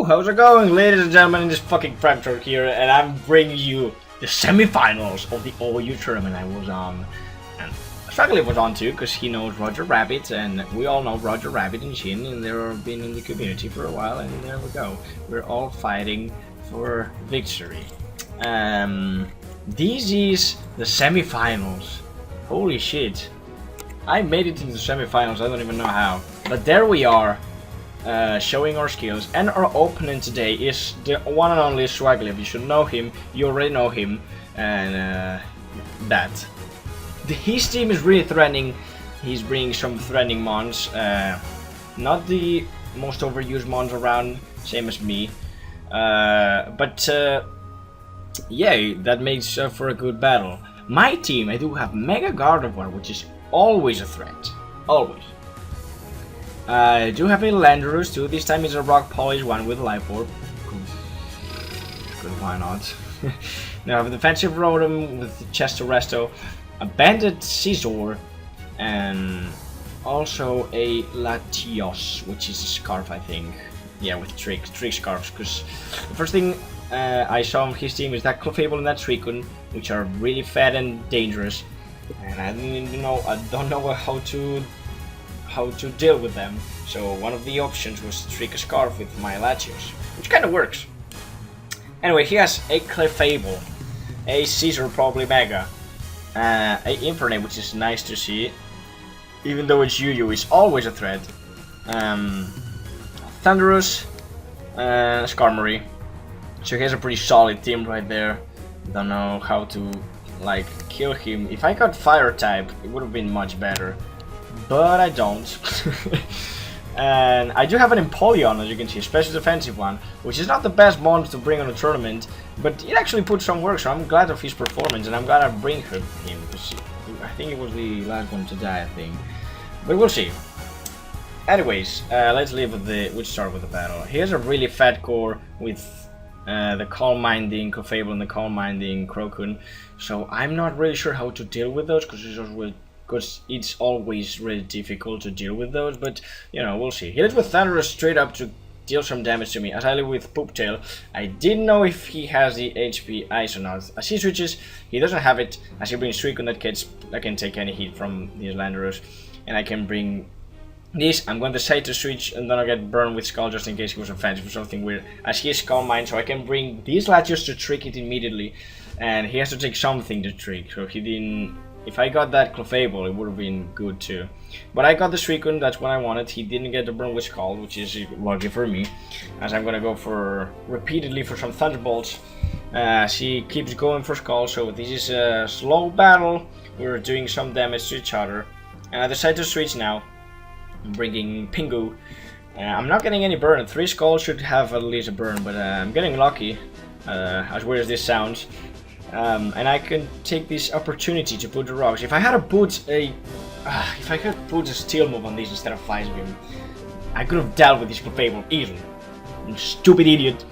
how's it going, ladies and gentlemen, in this fucking Prime Talk here, and I'm bringing you the semifinals of the OU tournament I was on. And Swagilyph was on too, because he knows Roger Rabbit, and we all know Roger Rabbit and Shin, and they've been in the community for a while, and there we go. We're all fighting for victory. This is the semifinals. Holy shit. I made it into the semifinals, I don't even know how. But there we are. Showing our skills, and our opponent today is the one and only Swagilyph. You should know him, you already know him, and his team is really threatening. He's bringing some threatening mons, not the most overused mons around, same as me, but yeah, that makes for a good battle. My team, I do have Mega Gardevoir, which is always a threat, always. I do have a Landorus too. This time it's a Rock Polish one with Life Orb. Good, why not? Now I have a defensive Rotom with Chesto Resto, a Bandit Scizor, and also a Latios, which is a Scarf, I think. Yeah, with Trick Scarfs. Because the first thing I saw on his team is that Clefable and that Suicune, which are really fat and dangerous, and I don't know how to deal with them, so one of the options was to trick a Scarf with my Latios, which kind of works. Anyway, he has a Clefable, a Scizor, probably Mega, a Infernape, which is nice to see, even though it's Yu-Yu, is always a threat, Thundurus, Skarmory, so he has a pretty solid team right there. Don't know how to like kill him. If I got Fire type, it would have been much better. But I don't. And I do have an Empoleon, as you can see, a special defensive one, which is not the best mon to bring on a tournament, but it actually put some work, so I'm glad of his performance, and I'm glad I bring him, because I think it was the last one to die, I think. But we'll see. Anyways, let's start with the battle. Here's a really fat core with the Calm Minding Clefable and the Calm Minding Crocoon, so I'm not really sure how to deal with those, because it's always really difficult to deal with those, but you know, we'll see. He lives with Thundurus straight up to deal some damage to me, as I live with Pooptail. I didn't know if he has the HP Ice or not. As he switches, he doesn't have it. As he brings Suicune, that can take any heat from these Landorus, and I can bring this. I'm going to decide to switch and then I'll get burned with Skull just in case he was offensive or something weird. As he is Calm Mind, so I can bring these Latios to trick it immediately, and he has to take something to trick, so he didn't. If I got that Clefable, it would have been good too. But I got the Suicune, that's what I wanted. He didn't get the burn with Skull, which is lucky for me, as I'm gonna go repeatedly for some Thunderbolts. She keeps going for Skull, so this is a slow battle. We're doing some damage to each other. And I decide to switch now. I'm bringing Pingu. I'm not getting any burn. 3 Skulls should have at least a burn, but I'm getting lucky, as weird as this sounds. And I can take this opportunity to put the rocks. If I had put a steel move on this instead of Fly's Beam, I could have dealt with this Clefable easily. I'm a stupid idiot,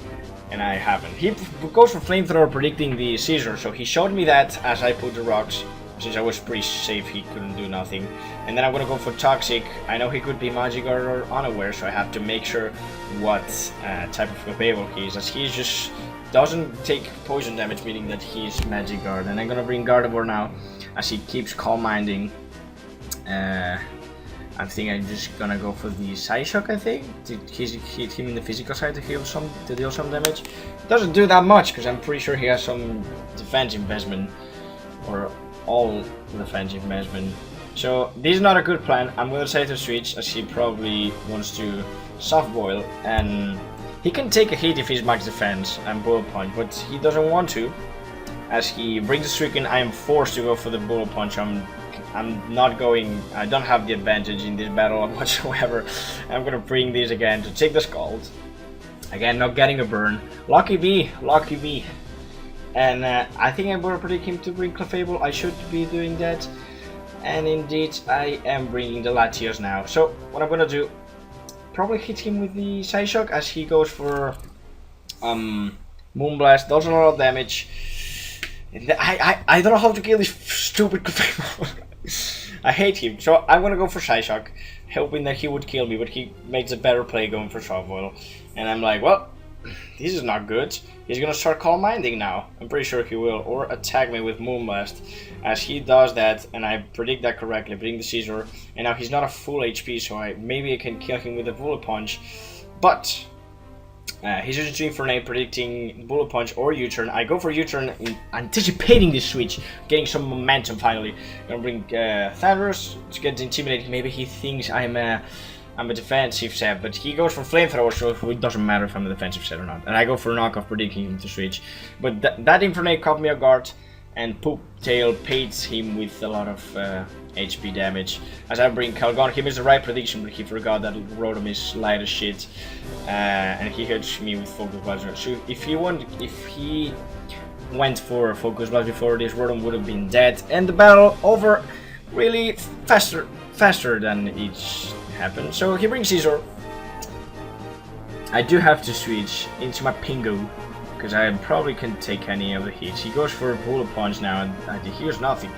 and I haven't. He goes for Flamethrower predicting the Scizor, so he showed me that as I put the rocks. Since I was pretty safe, he couldn't do nothing. And then I'm gonna go for Toxic. I know he could be Magikarp or Unaware, so I have to make sure what type of Clefable he is, as he just doesn't take poison damage, meaning that he's Magikarp. And I'm gonna bring Gardevoir now, as he keeps Calm Minding. I think I'm just gonna go for the Psyshock, I think, to hit him in the physical side to deal some damage. It doesn't do that much, because I'm pretty sure he has some defense investment, or all defense investment. So this is not a good plan. I'm gonna say to switch, as he probably wants to soft boil, and he can take a hit if he's max defense and Bullet Punch, but he doesn't want to. As he brings the Suicune, I am forced to go for the Bullet Punch. I'm not going. I don't have the advantage in this battle whatsoever. I'm gonna bring this again to take the Scald. Again, not getting a burn. Lucky B, lucky B. And I think I'm gonna predict him to bring Clefable. I should be doing that. And indeed, I am bringing the Latios now. So what I'm gonna do, probably hit him with the Psyshock as he goes for Moonblast. Does a lot of damage. I don't know how to kill this stupid Clefable. I hate him, so I'm gonna go for Psyshock, hoping that he would kill me, but he makes a better play going for Softboil. And I'm like, well, this is not good. He's gonna start Calm Minding now. I'm pretty sure he will, or attack me with Moonblast. As he does that, and I predict that correctly, bring the Caesar, and now he's not a full HP, so maybe I can kill him with a Bullet Punch. But he's using Infernate, predicting Bullet Punch or U-turn. I go for U-turn, anticipating this switch, getting some momentum finally. Gonna bring Thunderous to get intimidated. Maybe he thinks I'm a defensive set, but he goes for Flamethrower, so it doesn't matter if I'm a defensive set or not. And I go for Knockoff, predicting him to switch. But that Infernate caught me off guard, and Poop Tail paints him with a lot of HP damage. As I bring Calgon, he missed the right prediction, but he forgot that Rotom is light as shit. And he hits me with Focus Blast. So if he went for Focus Blast before this, Rotom would have been dead. And the battle over really faster than each happened. So he brings Caesar. I do have to switch into my Pingu, because I probably can't take any of the hits. He goes for a Bullet Punch now, and he does nothing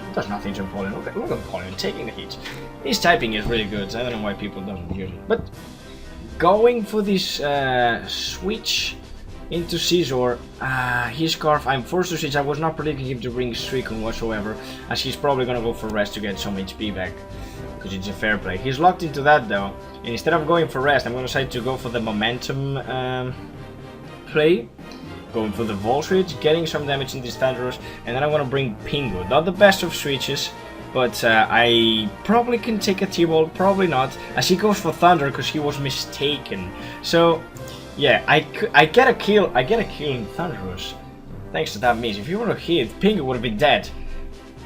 to Apollyon. Look at Apollyon taking the hits. His typing is really good, I don't know why people don't use it. But going for this switch into Caesar, his Scarf, I'm forced to switch. I was not predicting him to bring Suicune whatsoever, as he's probably gonna go for Rest to get some HP back, because it's a fair play. He's locked into that though, and instead of going for Rest, I'm gonna decide to go for the momentum play. Going for the Volt Switch, getting some damage in this Thunderous, and then I'm gonna bring Pingu. Not the best of switches, but I probably can take a T-Ball, probably not, as he goes for Thunder because he was mistaken. So yeah, I get a kill in Thunderous thanks to that miss. If he would have hit, Pingu would have been dead.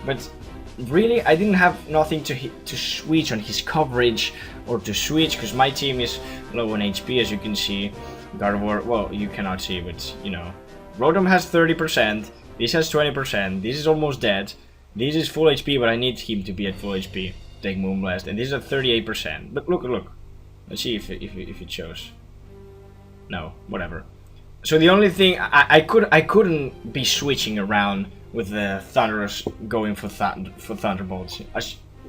But really, I didn't have nothing to switch on his coverage or to switch, because my team is low on HP, as you can see. Gardevoir, well, you cannot see, but you know, Rotom has 30%, this has 20%, this is almost dead, this is full HP, but I need him to be at full HP, take Moonblast, and this is at 38%. But look, let's see if it shows. No, whatever. So the only thing, I couldn't be switching around with the Thunderous going for Thunderbolts,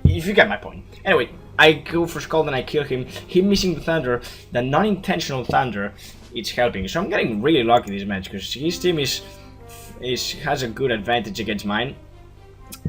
if you get my point. Anyway, I go for Scald and I kill him. Him missing the Thunder, the non-intentional Thunder, it's helping. So I'm getting really lucky this match, because his team has a good advantage against mine.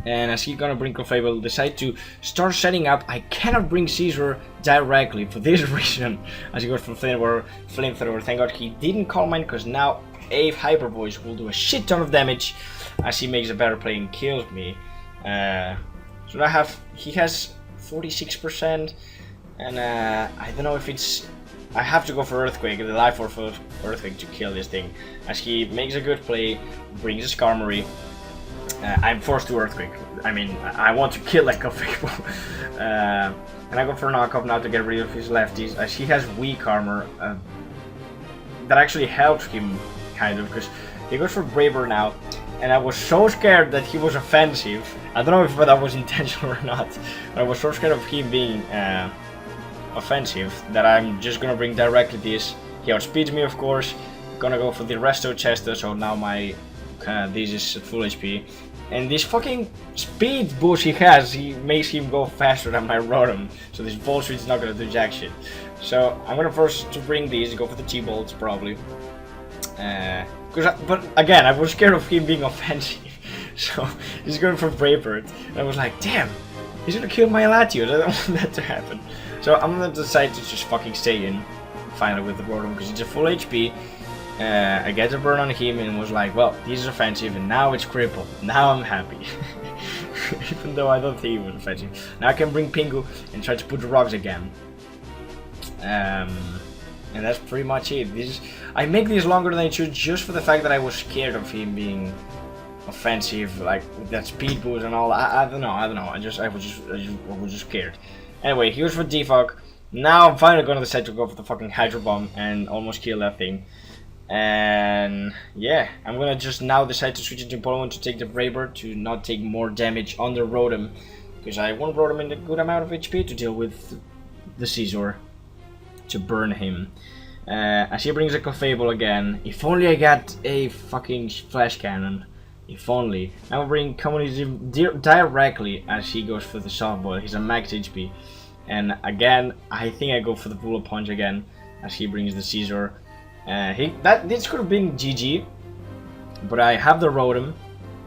And as he's gonna bring Clefable, decide to start setting up. I cannot bring Caesar directly for this reason, as he goes for Flamethrower. Thank God he didn't call mine, because now a Hyper Voice will do a shit ton of damage, as he makes a better play and kills me. So he has 46%, and I don't know if it's, I have to go for Earthquake, the Life Orb for Earthquake to kill this thing, as he makes a good play, brings a Skarmory. I'm forced to Earthquake. I mean, I want to kill like a Clefable. And I go for Knockoff now to get rid of his lefties, as he has weak armor. That actually helps him, kind of, because he goes for Braver now. And I was so scared that he was offensive. I don't know if that was intentional or not, but I was so scared of him being offensive that I'm just gonna bring directly this. He outspeeds me, of course. Gonna go for the Resto Chester, so now my this is at full HP. And this fucking speed boost he has, he makes him go faster than my Rotom. So this Volt Switch is not gonna do jack shit. So I'm gonna first to bring these, go for the T-Bolts probably. But again, I was scared of him being offensive, so he's going for Brave Bird, and I was like, damn, he's gonna kill my Latios, I don't want that to happen. So I'm gonna decide to just fucking stay in, finally, with the Rotom, because it's a full HP. I get a burn on him and was like, well, this is offensive, and now it's crippled. Now I'm happy. Even though I don't think it was offensive. Now I can bring Pingu and try to put the rocks again. And that's pretty much it. I make this longer than I should, just for the fact that I was scared of him being offensive, like with that speed boost and all. I don't know. I was just scared. Anyway, he goes for Defog. Now I'm finally gonna decide to go for the fucking Hydro Bomb and almost kill that thing. And yeah, I'm gonna just now decide to switch into Pokemon to take the Braver to not take more damage on the Rotom, because I want Rotom in a good amount of HP to deal with the Caesar, to burn him. As he brings a Clefable again. If only I got a fucking Flash Cannon. If only. I will bring Communism directly as he goes for the Softball. He's a max HP. And again, I think I go for the Bullet Punch again, as he brings the Caesar. This could have been GG, but I have the Rotom.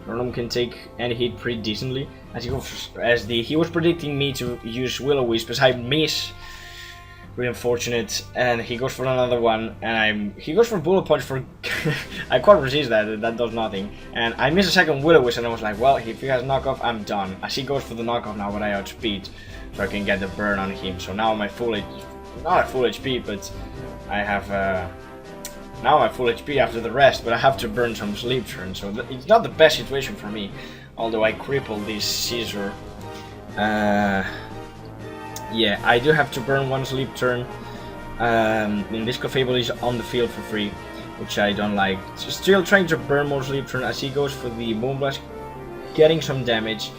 Rotom can take any hit pretty decently. He was predicting me to use Will-O-Wisp, as I miss. Really unfortunate, and he goes for another one, and he goes for Bullet Punch for. I can't resist that. That does nothing, and I miss a second Will-O-Wisp, and I was like, well, if he has knockoff, I'm done. As he goes for the knockoff now, but I outspeed, so I can get the burn on him. So now my full not at full HP, but I have now I'm full HP after the rest, but I have to burn some sleep turn, so it's not the best situation for me. Although I cripple this Caesar. Yeah, I do have to burn one sleep turn. And this Clefable is on the field for free, which I don't like. Still trying to burn more sleep turn as he goes for the Moonblast, getting some damage.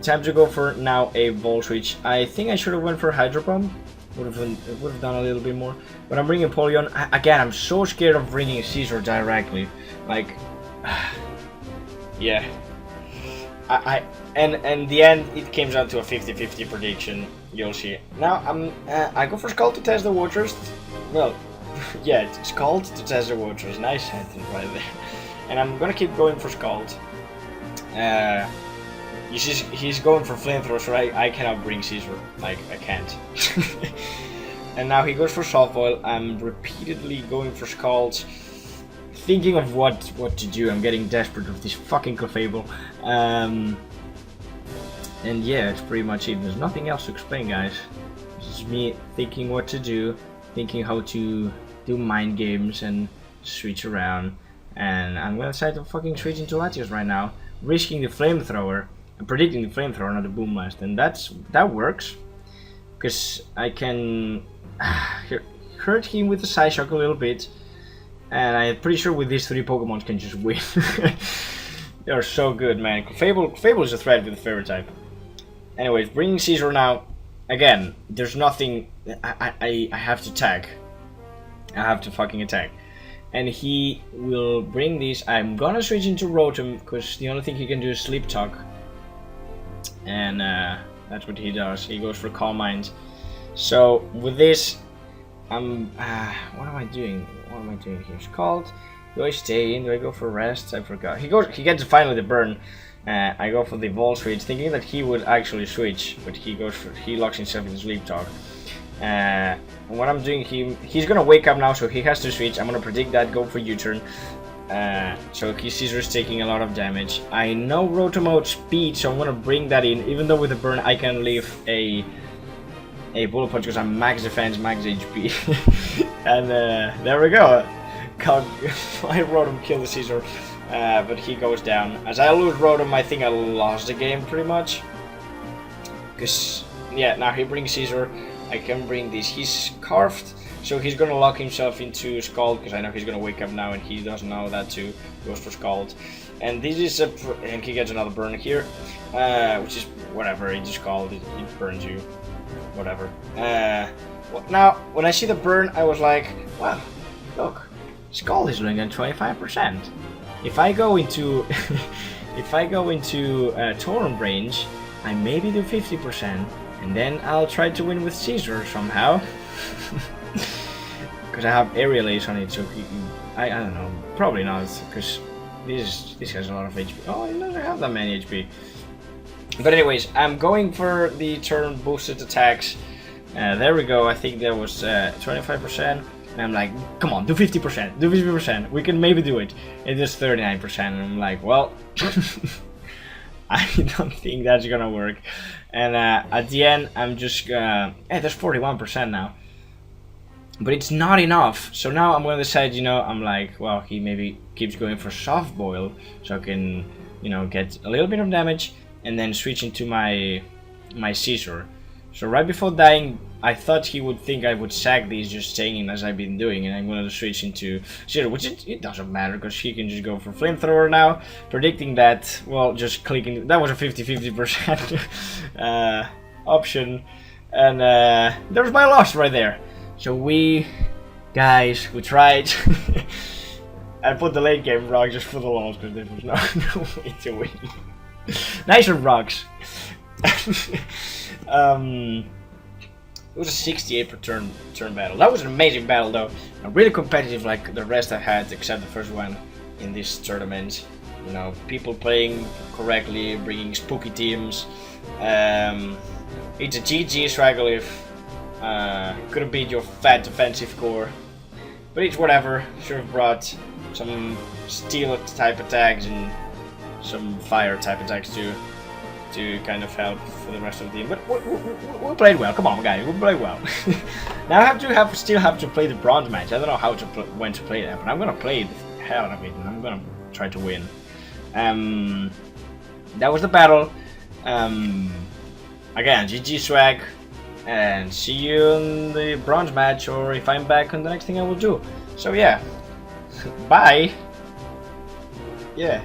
Time to go for now a Volt Switch. I think I should have went for Hydro Pump. Would have done a little bit more. But I'm bringing Polion. Again, I'm so scared of bringing Caesar directly. Like, yeah. And the end, it came down to a 50-50 prediction. You'll see. Now I go for Scald to test the waters. Well, yeah, it's Scald to test the waters. Nice sentence right there. And I'm gonna keep going for Scald. He's going for Flamethrower, so I cannot bring Caesar. Like, I can't. And now he goes for Soft Boil. I'm repeatedly going for Scald, thinking of what to do. I'm getting desperate with this fucking Clefable. And yeah, that's pretty much it. There's nothing else to explain, guys. This is me thinking what to do, thinking how to do mind games and switch around. And I'm gonna decide to fucking switch into Latios right now, risking the Flamethrower and predicting the Flamethrower, not the Boom Blast. And that works, because I can hurt him with the Psyshock a little bit. And I'm pretty sure with these three Pokemon can just win. They are so good, man. Clefable is a threat with the Fairy type. Anyways, bringing Caesar now. Again, there's nothing. I have to attack. I have to fucking attack. And he will bring these. I'm gonna switch into Rotom, because the only thing he can do is Sleep Talk. And that's what he does. He goes for Calm Mind. So with this, what am I doing? What am I doing here? It's called. Do I stay in? Do I go for rest? I forgot. He gets finally the burn. I go for the Volt Switch, thinking that he would actually switch, but he locks himself in Sleep Talk. And what I'm doing, he's gonna wake up now, so he has to switch. I'm gonna predict that, go for U-turn. So his Caesar is taking a lot of damage. I know Rotom outspeed, so I'm gonna bring that in. Even though with the burn I can leave a Bullet Punch because I'm max defense, max HP. And there we go. My Rotom killed the Caesar, but he goes down. As I lose Rotom, I think I lost the game pretty much. Because, yeah, now he brings Caesar. I can bring this. He's carved, so he's gonna lock himself into Scald, because I know he's gonna wake up now and he doesn't know that too. Goes for Scald. And this is and he gets another burn here, which is whatever, he just Scald, it burns you. Whatever. Now, when I see the burn, I was like, wow, look. Scald is doing at 25%. If I go into Torrent range, I maybe do 50%, and then I'll try to win with Caesar somehow. Because I have Aerial Ace on it, so I don't know, probably not, because this has a lot of HP. Oh, it doesn't have that many HP. But anyways, I'm going for the turn boosted attacks. There we go. I think there was 25%. And I'm like, come on, do 50%, do 50%, we can maybe do it. It is 39%, and I'm like, well, I don't think that's gonna work. And at the end, I'm just gonna, there's 41% now. But it's not enough, so now I'm gonna decide, I'm like, well, he maybe keeps going for Soft Boil, so I can, get a little bit of damage, and then switch into my Caesar. So right before dying, I thought he would think I would sack these just staying in as I've been doing, and I'm going to switch into Caesar, which it doesn't matter because he can just go for Flamethrower now. Predicting that, well, just clicking, that was a 50-50% option, and there's my loss right there. So we tried. I put the late game rock just for the loss because there was no way to win. Nicer rocks. It was a 68 per turn battle. That was an amazing battle though, and really competitive like the rest I had, except the first one in this tournament. You know, people playing correctly, bringing spooky teams. It's a GG Swagilyph. Could have beat your fat defensive core, but it's whatever. Should have brought some steel type attacks and some fire type attacks too, to kind of help for the rest of the team. But we played well. Come on, guys, we played well. Now I still have to play the bronze match. I don't know how to when to play that, but I'm gonna play the hell out of it, and I'm gonna try to win. That was the battle. Again, GG Swag, and see you in the bronze match, or if I'm back on the next thing I will do. So yeah, bye. Yeah.